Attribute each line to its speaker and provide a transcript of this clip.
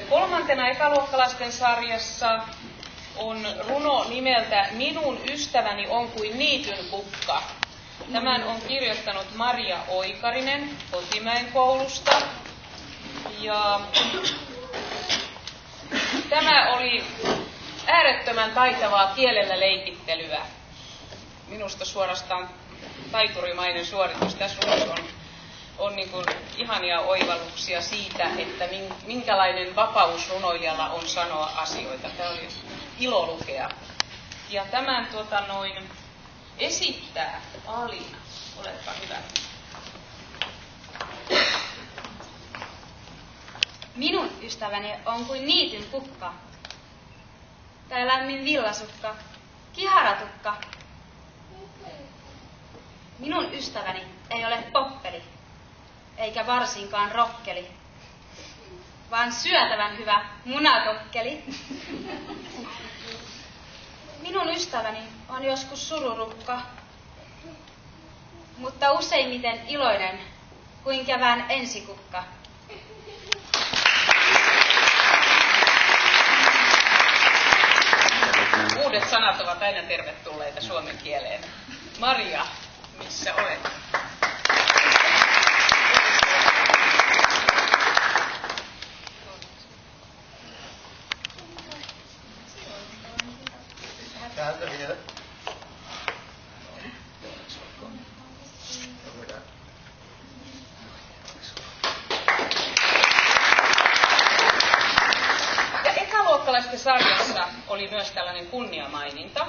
Speaker 1: Kolmantena ekaluokkalaisten sarjassa on runo nimeltä Minun ystäväni on kuin niityn kukka. Tämän on kirjoittanut Maria Oikarinen Kotimäen koulusta. Ja tämä oli äärettömän taitavaa kielellä leikittelyä. Minusta suorastaan taiturimainen suoritus. Tässä on niin kuin ihania oivalluksia siitä, että minkälainen vapaus runoilijalla on sanoa asioita. Tämä oli ilo lukea. Ja tämän esittää Alina. Olepa hyvä.
Speaker 2: Minun ystäväni on kuin niityn kukka, tai lämmin villasukka, kiharatukka. Minun ystäväni ei ole poppeli, eikä varsinkaan rokkeli, vaan syötävän hyvä munakokkeli. Minun ystäväni on joskus sururukka, mutta useimmiten iloinen kuin kevään ensikukka.
Speaker 1: Uudet sanat ovat aina tervetulleita suomen kieleen. Maria, missä olet?
Speaker 3: Täältä vielä.
Speaker 1: Ja ekaluokkalaisten sarjassa oli myös tällainen kunniamaininta.